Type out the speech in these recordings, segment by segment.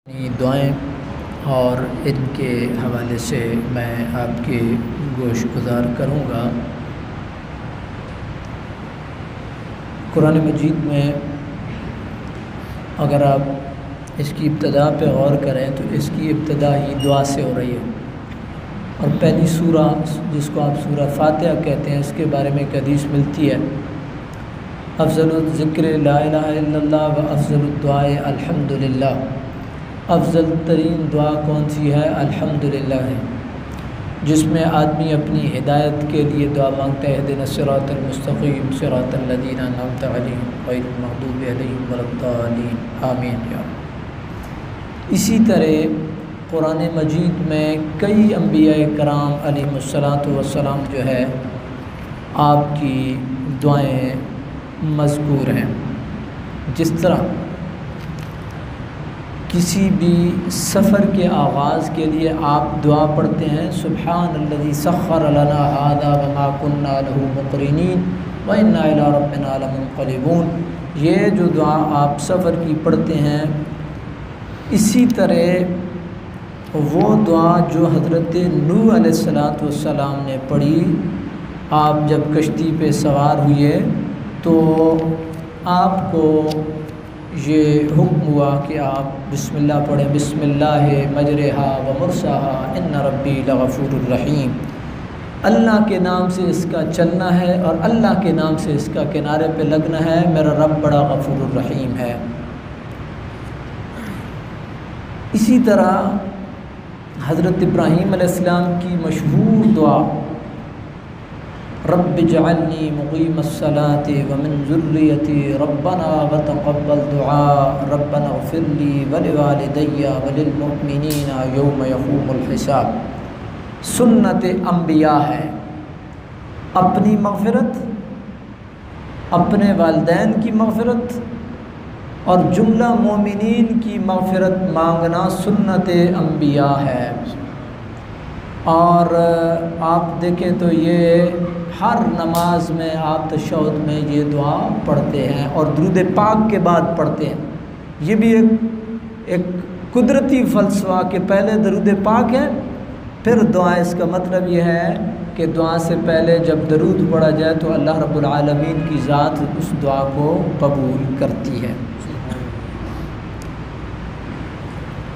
दुआएं और इनके हवाले से मैं आपकी गोशगुजार करूँगा। कुरान मजीद में अगर आप इसकी इब्तदा पे गौर करें तो इसकी इब्तदा ही दुआ से हो रही है। और पहली सूरा जिसको आप सूरा फातिहा कहते हैं, इसके बारे में एक हदीस मिलती है, अफ़ज़लुल ज़िक्र ला इलाहा इल्लल्लाह व अफ़ज़लुद दुआए अल्हम्दुलिल्लाह। अफ़ज़ल तरीन दुआ कौन सी है? अल्हम्दुलिल्लाह है, जिसमें आदमी अपनी हिदायत के लिए दुआ मांगता है, इहदिनस सिरातल मुस्तक़ीम सिरातल लज़ीना अनअमता अलैहिम गैरिल मग़दूबि अलैहिम वलद्दालीन आमीन या। इसी तरह कुरान मजीद में कई अंबिया कराम अलैहिमुस्सलातु वस्सलाम जो है आपकी दुआएं मज़कूर हैं। जिस तरह किसी भी सफ़र के आगाज़ के लिए आप दुआ पढ़ते हैं, सुब्हानल्लज़ी सख़्ख़र लना हाज़ा व मा कुन्ना लहू मुक़रिनीन व इन्ना इला रब्बिना लमुनक़लिबून। ये जो दुआ आप सफ़र की पढ़ते हैं, इसी तरह वो दुआ जो हज़रत नूह अलैहिस्सलातु वस्सलाम ने पढ़ी, आप जब कश्ती पे सवार हुए तो आपको ये हुक्म हुआ कि आप बिस्मिल्लाह पढ़ें, बिस्मिल्लाह मजरेहा व मुरसाहा इन्ना रब्बी लगफूरुर रहीम। अल्लाह के नाम से इसका चलना है और अल्लाह के नाम से इसका किनारे पे लगना है, मेरा रब बड़ा गफूरुर रहीम है। इसी तरह हज़रत इब्राहीम अलैहिस्सलाम की मशहूर दुआ, रब्बि जअलनी मुक़ीमस्सलाति व मिन ज़ुर्रियती रब्बना व तक़ब्बल दुआ रब्बना इग़फ़िरली व लिवालिदैया व लिलमुमिनीना यौम यक़ूमुल हिसाब। सुन्नत अंबिया है अपनी मग़फ़िरत, अपने वालिदैन की मग़फ़िरत और जुमला मोमिनीन की मग़फ़िरत मांगना सुन्नत अंबिया है। और आप देखें तो ये हर नमाज में आप तशहुद में ये दुआ पढ़ते हैं और दुरूद पाक के बाद पढ़ते हैं। ये भी एक कुदरती फ़लसफ़ा के पहले दरूद पाक है फिर दुआ। इसका मतलब ये है कि दुआ से पहले जब दरूद पढ़ा जाए तो अल्लाह रब्बुल आलमीन की ज़ात उस दुआ को कबूल करती है।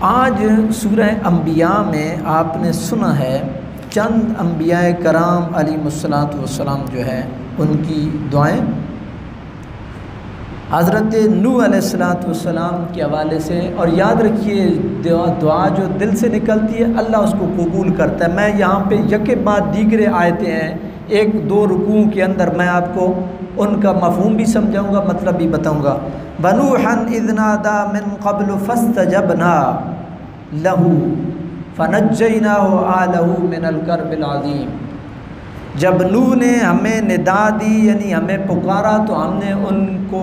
आज सूरह अंबिया में आपने सुना है चंद अंबिया कराम अलैहिमुस्सलातु वस्सलाम जो है उनकी दुआएं। हज़रत नूह अलैहिस्सलातु वस्सलाम के हवाले से, और याद रखिए दुआ जो दिल से निकलती है अल्लाह उसको कबूल करता है। मैं यहाँ पे यके बाद दीगरे आयतें हैं, एक दो रुकू के अंदर मैं आपको उनका मफ़हूम भी समझाऊँगा, मतलब भी बताऊँगा। वनूहन इज़ नादा मिन क़ब्ल फ़स्तजबना लहू फ़नज्जयनाहु आलहू मिनल कर्बिल अज़ीम। जब नूह ने हमें निदा दी, यानी हमें पुकारा, तो हमने उनको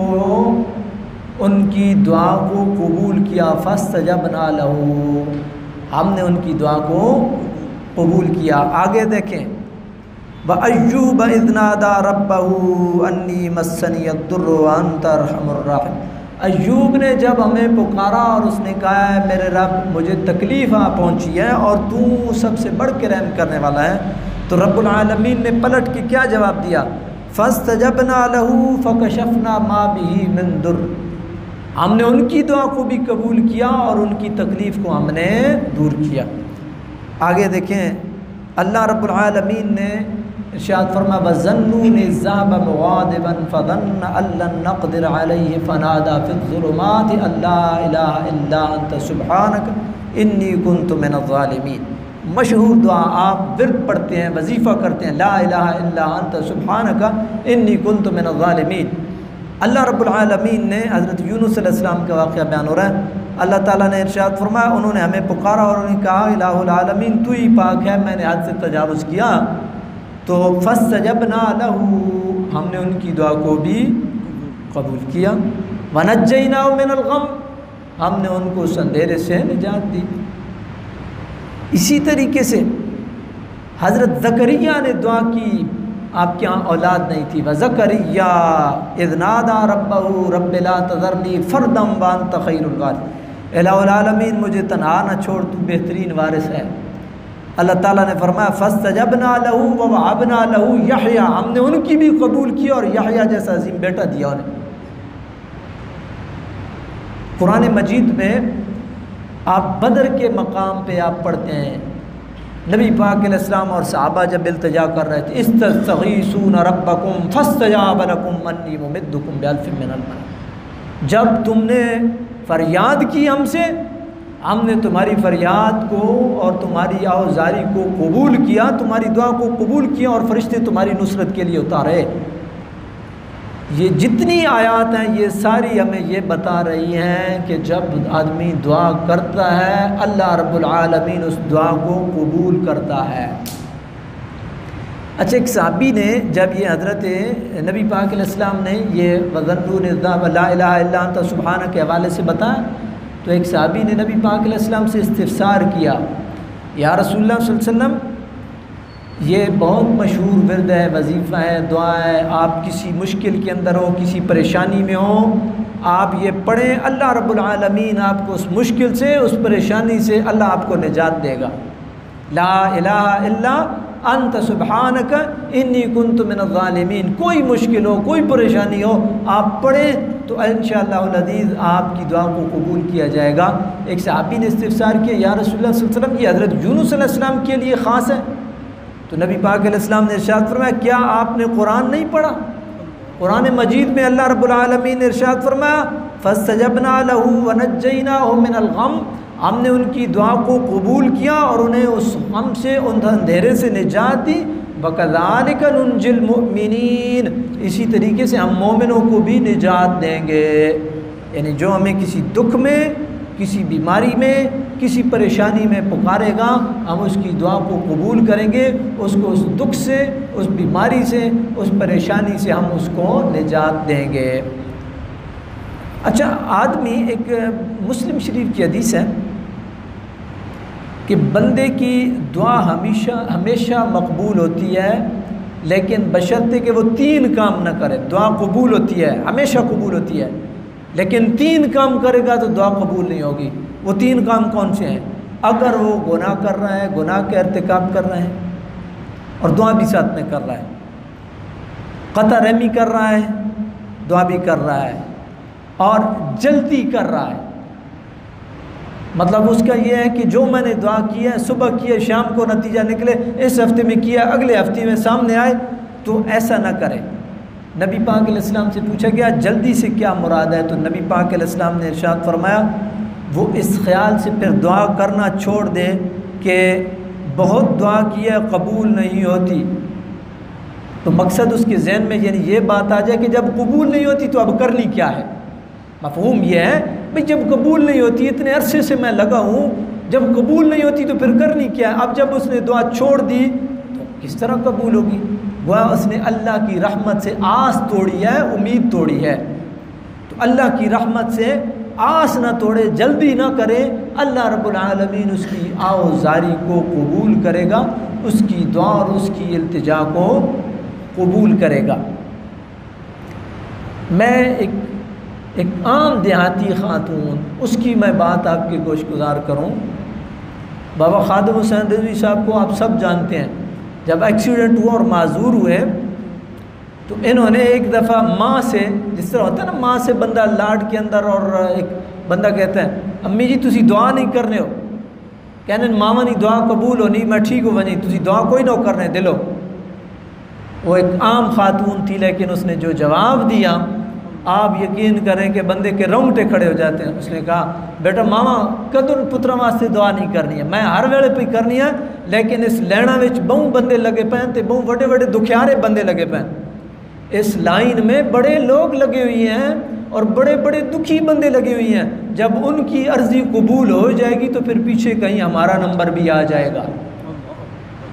उनकी दुआ को कबूल किया। फ़स्तजबना लहू, हमने उनकी दुआ को कबूल किया। आगे देखें, व अय्यूब इज़ नादा रब्बहू अन्नी मस्सनी अद्दुर्रु व अंता अर्हमुर राहिमीन। अय्यूब ने जब हमें पुकारा और उसने कहा है मेरे रब मुझे तकलीफ़ पहुंची है और तू सबसे बढ़ के रहम करने वाला है, तो रब्बुल आलमीन ने पलट के क्या जवाब दिया? फ़स्तजबना लहू फ़कशफ़ना मा बिही मिन दुर्र। हमने उनकी दुआ को भी कबूल किया और उनकी तकलीफ़ को हमने दूर किया। आगे देखें, अल्लाह रब्बुल आलमीन ने इरशाद फरमा वज़न्नून इज़ ज़हबा मुग़ादिबन फ़ज़न्न अल्लन नक़दिर अलैहि फ़नादा फ़िज़्ज़ुलुमाति अल्ला इलाहा इल्ला अंता सुब्हानक इन्नी कुन्तु मिनज़ ज़ालिमीन। मशहूर दुआ आप विर्द पढ़ते हैं, वजीफ़ा करते हैं, ला इलाहा इल्ला अंता सुब्हानक इन्नी कुन्तु मिनज़ ज़ालिमीन। अल्लाह रब्बुल आलमीन ने हज़रत यूनुस अलैहिस्सलाम का वाक़या बयान हो रहा है। अल्लाह ताला ने इरशाद फरमाया, उन्होंने हमें पुकारा और उन्होंने कहा इलाहुल आलमीन तू ही पाक है, मैंने हद से तजावुज़ किया, तो फ़स्तजबना लहू, हमने उनकी दुआ को भी कबूल किया। वनज्जयनाहु मिनल गम, हमने उनको उस अंधेरे से निजात दी। इसी तरीके से हज़रत ज़करिया ने दुआ की, आपके यहाँ औलाद नहीं थी। वज़करिया इज़ नादा रब्बहू रब्बि ला तज़रनी फ़र्दम व अंत खैरुल वारिसीन। इलाहुल आलमीन मुझे तन्हा न छोड़, तू बेहतरीन वारिस है। अल्लाह ताला ने फरमाया फस्तजबना लहू व वहबना लहू यहया, हमने उनकी भी कबूल की और यहया जैसा अजीम बेटा दिया उन्हें। कुरान मजीद में आप बदर के मकाम पे आप पढ़ते हैं, नबी पाक अलैहिस्सलाम और सहाबा जब इल्तिजा कर रहे थे, इस्तगीसून रब्बकुम फस्तजाब लकुम अन्नी मुमिद्दुकुम बिअल्फिन मिनल मलाइका, जब तुमने फरियाद की हमसे, हमने तुम्हारी फरियाद को और तुम्हारी आवाज़ारी को कबूल किया, तुम्हारी दुआ को कबूल किया और फरिश्ते तुम्हारी नुसरत के लिए उतारे। ये जितनी आयात हैं ये सारी हमें ये बता रही हैं कि जब आदमी दुआ करता है अल्लाह रब्बुल आलमीन उस दुआ को कबूल करता है। अच्छा, एक साहबी ने जब ये हज़रत नबी पाक अलैहिस्सलाम ने ये वज़न्नून ला इलाहा इल्ला अंता सुब्हानक के हवाले से बताया, तो एक साहबी ने नबी पाक अलैहिस्सलाम से इस्तिफ़सार किया, या रसूलुल्लाह सल्लल्लाहु अलैहि वसल्लम, ये बहुत मशहूर विर्द है, वजीफ़ा है, दुआ है, आप किसी मुश्किल के अंदर हो, किसी परेशानी में हो, आप ये पढ़ें, अल्लाह रब्बुल आलमीन आपको उस मुश्किल से, उस परेशानी से अल्लाह आपको निजात देगा। ला इलाहा इल्ला अंत सुब्हानक इन्नी कुन्तु मिनज़ ज़ालिमीन। कोई मुश्किल हो, कोई परेशानी हो, आप पढ़ें तो इंशाअल्लाह अज़ीज़ आपकी दुआ को कबूल किया जाएगा। एक सहाबी ने इस्तिफ़सार किया, या रसूलुल्लाह सल्लल्लाहु अलैहि वसल्लम, ये हज़रत यूनुस अलैहिस्सलाम के लिए ख़ास है। तो नबी पाक अलैहिस्सलाम ने इरशाद फरमाया, क्या आपने कुरान नहीं पढ़ा? कुरान मजीद में अल्लाह रब्बुल आलमीन ने इरशाद फरमाया फस्तजबना लहू व नज्जैनाहु मिनल गम, हमने उनकी दुआ को कबूल किया और उन्हें उस गम से, उन अंधेरे से निजात दी। वकज़ालिका नुंजिल मुमिनीन, इसी तरीके से हम मोमिनों को भी निजात देंगे। यानी जो हमें किसी दुख में, किसी बीमारी में, किसी परेशानी में पुकारेगा, हम उसकी दुआ को कबूल करेंगे, उसको उस दुख से, उस बीमारी से, उस परेशानी से हम उसको निजात देंगे। अच्छा, आदमी, एक मुस्लिम शरीफ की हदीस है कि बंदे की दुआ हमेशा हमेशा मकबूल होती है, लेकिन बशर्ते कि वो 3 काम ना करे। दुआ कबूल होती है, हमेशा कबूल होती है, लेकिन 3 काम करेगा तो दुआ कबूल नहीं होगी। वो 3 काम कौन से हैं? अगर वो गुनाह कर रहा है, गुनाह के इर्तिकाब कर रहा है और दुआ भी साथ में कर रहा है, क़ता रहमी कर रहा है, दुआ भी कर रहा है, और जल्दी कर रहा है, मतलब उसका ये है कि जो मैंने दुआ की है, सुबह की है, शाम को नतीजा निकले, इस हफ्ते में किया, अगले हफ्ते में सामने आए, तो ऐसा ना करे। नबी पाक अलैहिस्सलाम से पूछा गया जल्दी से क्या मुराद है, तो नबी पाक अलैहिस्सलाम ने इरशाद फरमाया, वो इस ख्याल से फिर दुआ करना छोड़ दे कि बहुत दुआ की है कबूल नहीं होती, तो मकसद उसके जहन में यानी ये बात आ जाए कि जब कबूल नहीं होती तो अब करनी क्या है। मफ़हूम ये है भाई, जब कबूल नहीं होती, इतने अरसे से मैं लगा हूँ, जब कबूल नहीं होती तो फिर करनी क्या है। अब जब उसने दुआ छोड़ दी तो किस तरह कबूल होगी? वह उसने अल्लाह की रहमत से आस तोड़ी है, उम्मीद तोड़ी है। तो अल्लाह की रहमत से आस ना तोड़े, जल्दी ना करे, अल्लाह रब्बुल आलमीन उसकी आवाज़ारी को कबूल करेगा, उसकी दुआ और उसकी इल्तिजा को कबूल करेगा। मैं एक आम देहाती ख़ातून, उसकी मैं बात आपके गोशगुजार करूं। बाबा खादिम हुसैन रिजवी साहब को आप सब जानते हैं। जब एक्सीडेंट हुआ और माजूर हुए तो इन्होंने एक दफ़ा माँ से, जिस तरह होता है ना, माँ से बंदा लाड के अंदर, और एक बंदा कहता है अम्मी जी तुसी दुआ नहीं करने हो, कहने मामा नहीं दुआ कबूल हो नहीं, मैं ठीक हो वही, तुसी दुआ कोई ना करने दिलो। वो एक आम खातून थी, लेकिन उसने जो जवाब दिया आप यकीन करें कि बंदे के रोंगटे खड़े हो जाते हैं। उसने कहा बेटा मामा कदर पुत्रा वास्ते दुआ नहीं करनी है, मैं हर वेले पे करनी है, लेकिन इस लैना विच बहु बंदे लगे पैन, तो बहु बड़े बड़े दुखियारे बंदे लगे पैन, इस लाइन में बड़े लोग लगे हुए हैं और बड़े बड़े दुखी बंदे लगे हुए हैं। जब उनकी अर्जी कबूल हो जाएगी तो फिर पीछे कहीं हमारा नंबर भी आ जाएगा,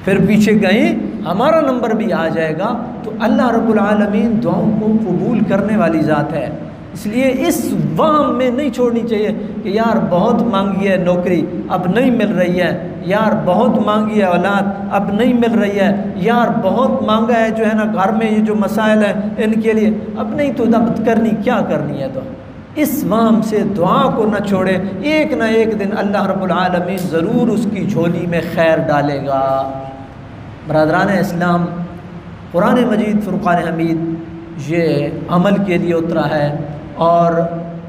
फिर पीछे कहीं हमारा नंबर भी आ जाएगा। तो अल्लाह रब्बुल आलमीन दुआओं को कबूल करने वाली ज़ात है, इसलिए इस वाम में नहीं छोड़नी चाहिए कि यार बहुत मांगी है नौकरी अब नहीं मिल रही है, यार बहुत मांगी है औलाद अब नहीं मिल रही है, यार बहुत मांगा है जो है ना घर में ये जो मसाइल हैं इनके लिए अब नहीं, तो अब करनी क्या करनी है। तो इस वाम से दुआ को न छोड़े। एक ना एक दिन अल्लाह रब्बुल आलमीन ज़रूर उसकी झोली में खैर डालेगा। बरादरान इस्लाम, कुरान मजीद फ़ुरक़ान हमीद ये अमल के लिए उतरा है, और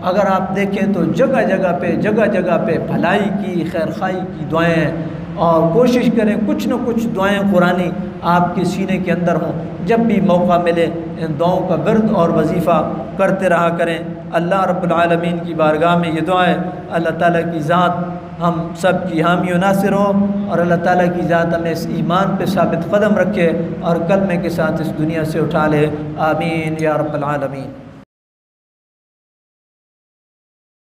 अगर आप देखें तो जगह जगह पे भलाई की, खैर खाई की दुआएं, और कोशिश करें कुछ न कुछ दुआएं कुरानी आपके सीने के अंदर हों। जब भी मौका मिले इन दुआओं का विर्द और वजीफ़ा करते रहा करें। अल्लाह रब्बुल आलमीन की बारगाह में ये दुआएं, अल्लाह ताला की ज़ात हम सब की हामी व नासिर हो, और अल्लाह ताला की ज़ात हमें इस ईमान पे साबित कदम रखे और कलमे के साथ इस दुनिया से उठा ले। आमीन या रब्बल आलमीन।